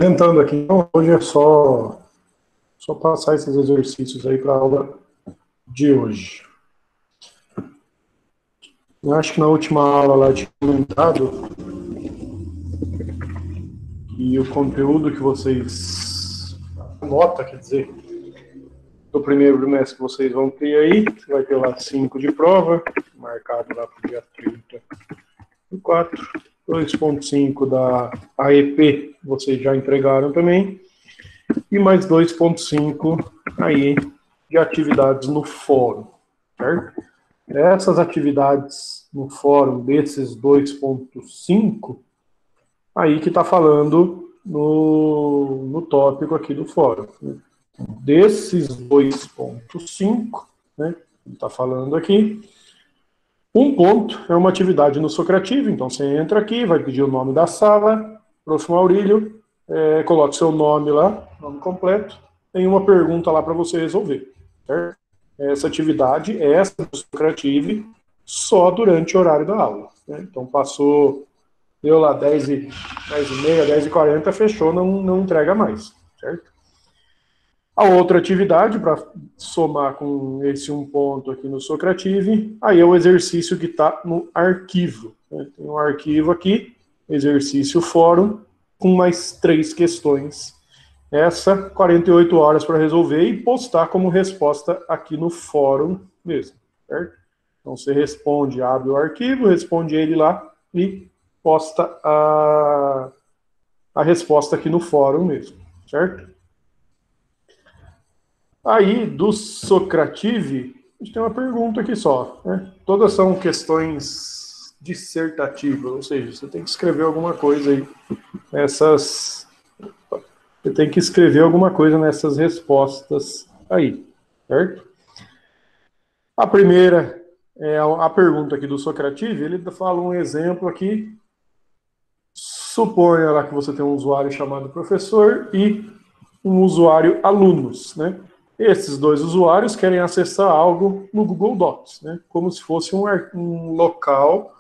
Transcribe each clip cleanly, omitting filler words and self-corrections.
Tentando aqui, então, hoje é só passar esses exercícios aí para a aula de hoje. Eu acho que na última aula lá tinha comentado que o conteúdo que vocês... Nota, quer dizer, do primeiro trimestre que vocês vão ter aí, você vai ter lá 5 de prova, marcado lá para o dia 30 do 4, 2,5 da AEP, vocês já entregaram também, e mais 2,5 aí de atividades no fórum, certo? Essas atividades no fórum desses 2,5, aí que está falando no tópico aqui do fórum. Né? Desses 2,5, né, está falando aqui, um ponto é uma atividade no Socrativo, então você entra aqui, vai pedir o nome da sala, prof. Maurílio, coloque seu nome lá, nome completo, tem uma pergunta lá para você resolver, certo? Essa atividade, essa do Socrativo, só durante o horário da aula. Né? Então passou, deu lá 10h30, 10h40, fechou, não entrega mais, certo? A outra atividade, para somar com esse um ponto aqui no Socrativo, aí é o exercício que está no arquivo. Né? Tem um arquivo aqui, exercício fórum, com mais 3 questões. Essa, 48 horas para resolver e postar como resposta aqui no fórum mesmo, certo? Então você responde, abre o arquivo, responde ele lá e posta a resposta aqui no fórum mesmo, certo? Aí, do Socrativo, a gente tem uma pergunta aqui só, né? Todas são questões dissertativas, ou seja, você tem que escrever alguma coisa aí nessas... Você tem que escrever alguma coisa nessas respostas aí, certo? A primeira é a pergunta aqui do Socrativo, ele fala um exemplo aqui. Suponha lá que você tem um usuário chamado professor e um usuário alunos, né? Esses dois usuários querem acessar algo no Google Docs, né? Como se fosse um local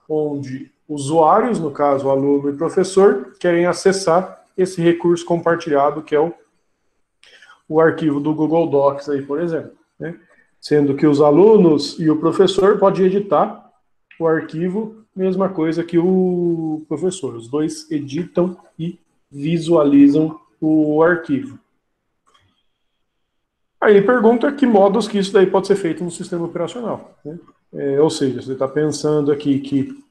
onde usuários, no caso aluno e professor, querem acessar esse recurso compartilhado que é o arquivo do Google Docs aí, por exemplo. Né? Sendo que os alunos e o professor podem editar o arquivo, mesma coisa que o professor. Os dois editam e visualizam o arquivo. Aí ele pergunta que modos que isso daí pode ser feito no sistema operacional. Né? Ou seja, você está pensando aqui que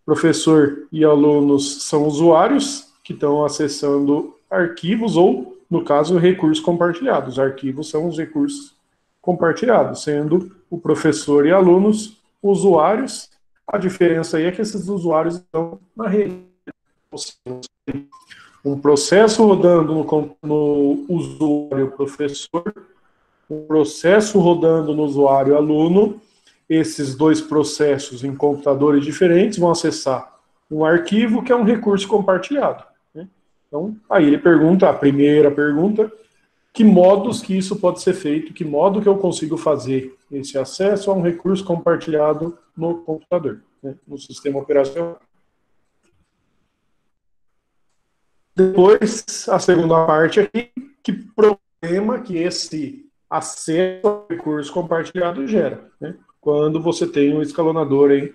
professor e alunos são usuários que estão acessando arquivos ou, no caso, recursos compartilhados. Os arquivos são os recursos compartilhados, sendo o professor e alunos usuários. A diferença aí é que esses usuários estão na rede. Um processo rodando no usuário professor, um processo rodando no usuário aluno. Esses dois processos em computadores diferentes vão acessar um arquivo que é um recurso compartilhado. Né? Então, aí ele pergunta, a primeira pergunta, que modos que isso pode ser feito, que modo que eu consigo fazer esse acesso a um recurso compartilhado no computador, né? No sistema operacional. Depois, a segunda parte aqui, que problema que esse acesso ao recurso compartilhado gera, né? Quando você tem um escalonador aí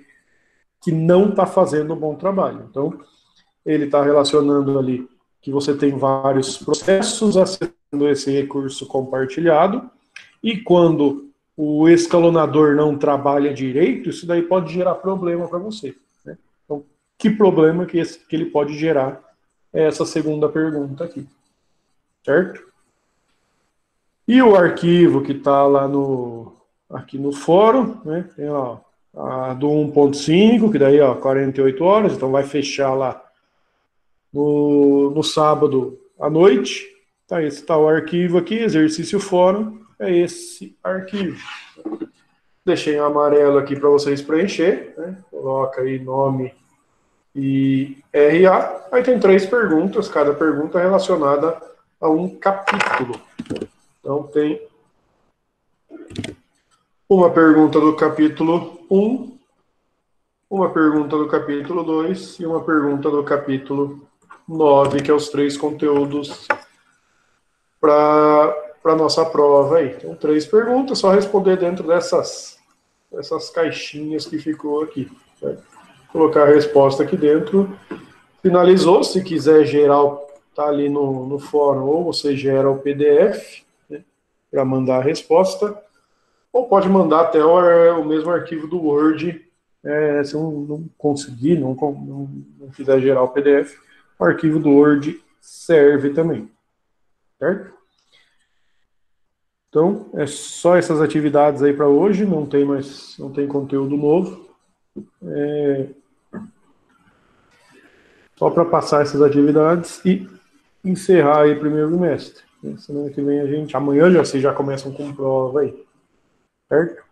que não está fazendo um bom trabalho. Então, ele está relacionando ali que você tem vários processos acessando esse recurso compartilhado, e quando o escalonador não trabalha direito, isso daí pode gerar problema para você. Né? Então, que problema que ele pode gerar é essa segunda pergunta aqui. Certo? E o arquivo que está lá aqui no fórum, né? Tem ó, a do 1.5, que daí ó, 48 horas, então vai fechar lá no sábado à noite. Tá, esse tá o arquivo aqui, exercício fórum, é esse arquivo. Deixei em amarelo aqui para vocês preencher, né? Coloca aí nome e RA. Aí tem 3 perguntas, cada pergunta relacionada a um capítulo. Então tem uma pergunta do capítulo 1, uma pergunta do capítulo 2 e uma pergunta do capítulo 9, que é os 3 conteúdos para a nossa prova aí. Então, 3 perguntas, só responder dentro dessas caixinhas que ficou aqui. Certo? Colocar a resposta aqui dentro. Finalizou, se quiser gerar, tá ali no fórum, ou você gera o PDF, né, para mandar a resposta, ou pode mandar até o mesmo arquivo do Word, se não conseguir, não quiser gerar o PDF, o arquivo do Word serve também, certo? Então, é só essas atividades aí para hoje, não tem conteúdo novo. Só para passar essas atividades e encerrar aí o primeiro bimestre. Semana que vem amanhã vocês já começam com prova aí, certo?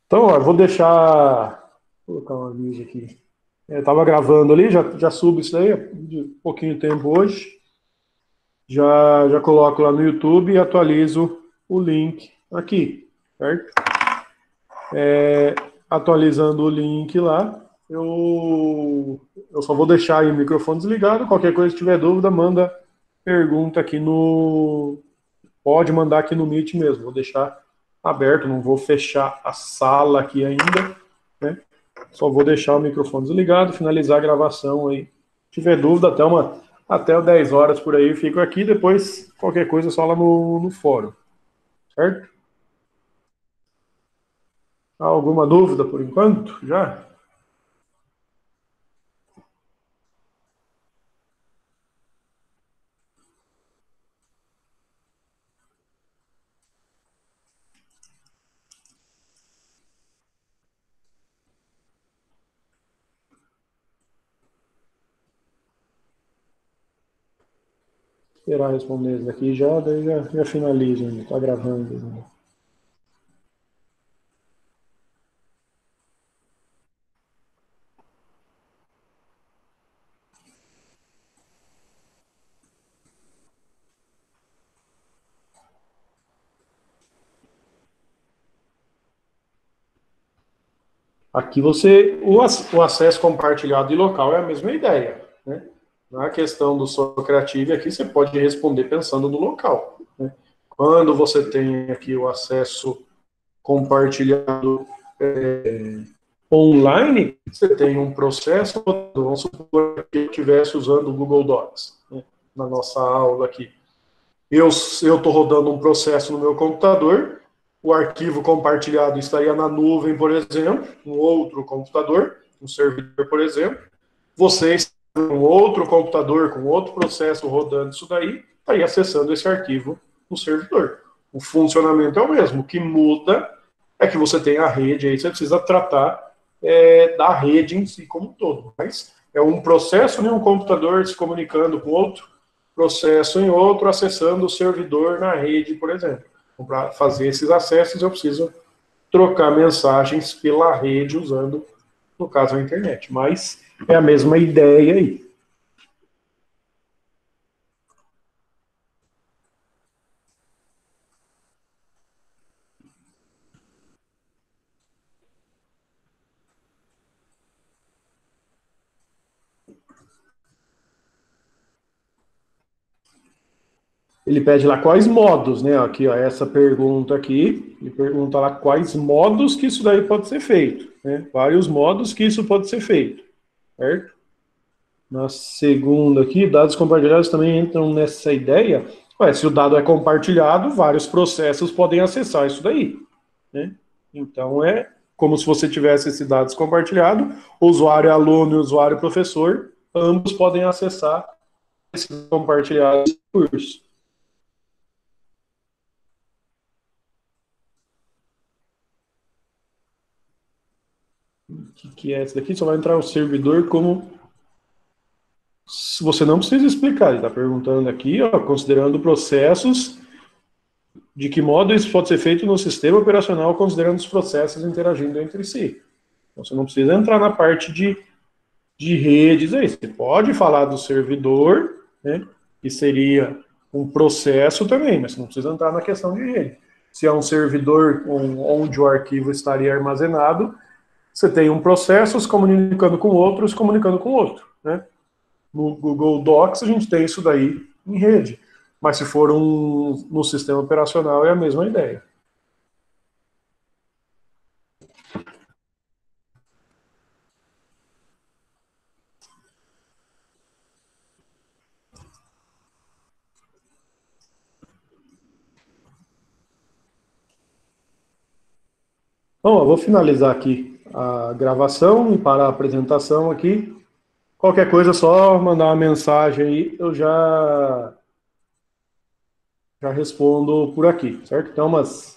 Então, ó, vou colocar uma aviso aqui. Eu estava gravando ali, já subo isso aí, de pouquinho tempo hoje. Já coloco lá no YouTube e atualizo o link aqui, certo? Atualizando o link lá, eu só vou deixar aí o microfone desligado. Qualquer coisa, se tiver dúvida, manda pergunta aqui Pode mandar aqui no Meet mesmo, vou deixar aberto, não vou fechar a sala aqui ainda, né? Só vou deixar o microfone desligado, finalizar a gravação aí. Se tiver dúvida, até 10 horas por aí, eu fico aqui, depois qualquer coisa só lá no fórum, certo? Alguma dúvida por enquanto? Já? Esperar responder isso aqui já, daí já finalizo, tá gravando. Né? Aqui o acesso compartilhado e local é a mesma ideia, né? Na questão do Socrative aqui, você pode responder pensando no local, né? Quando você tem aqui o acesso compartilhado online, você tem um processo, vamos supor que eu estivesse usando o Google Docs, né, na nossa aula aqui. Eu estou rodando um processo no meu computador, o arquivo compartilhado estaria na nuvem, por exemplo, um outro computador, um servidor, por exemplo. Vocês, com outro computador, com outro processo rodando isso daí, estaria acessando esse arquivo no servidor. O funcionamento é o mesmo. O que muda é que você tem a rede, aí você precisa tratar da rede em si como um todo. Mas é um processo em um computador se comunicando com outro processo em outro, acessando o servidor na rede, por exemplo. Então, para fazer esses acessos, eu preciso trocar mensagens pela rede usando, no caso, a internet. Mas é a mesma ideia aí. Ele pede lá quais modos, né? Aqui, ó, essa pergunta aqui, ele pergunta lá quais modos que isso daí pode ser feito, né? Vários modos que isso pode ser feito, certo? Na segunda aqui, dados compartilhados também entram nessa ideia. Ué, se o dado é compartilhado, vários processos podem acessar isso daí, né? Então é como se você tivesse esses dados compartilhados, usuário aluno e usuário professor, ambos podem acessar esses compartilhados cursos. O que é esse daqui? Só vai entrar o servidor como... Você não precisa explicar, ele está perguntando aqui, ó, considerando processos, de que modo isso pode ser feito no sistema operacional, considerando os processos interagindo entre si. Então, você não precisa entrar na parte de redes aí. Você pode falar do servidor, né, que seria um processo também, mas você não precisa entrar na questão de rede. se é um servidor onde o arquivo estaria armazenado, você tem um processo se comunicando com outro, se comunicando com outro, né? No Google Docs a gente tem isso daí em rede, mas se for no sistema operacional é a mesma ideia. Bom, eu vou finalizar aqui a gravação e parar a apresentação aqui. Qualquer coisa, é só mandar uma mensagem aí, eu já respondo por aqui, certo? Então, umas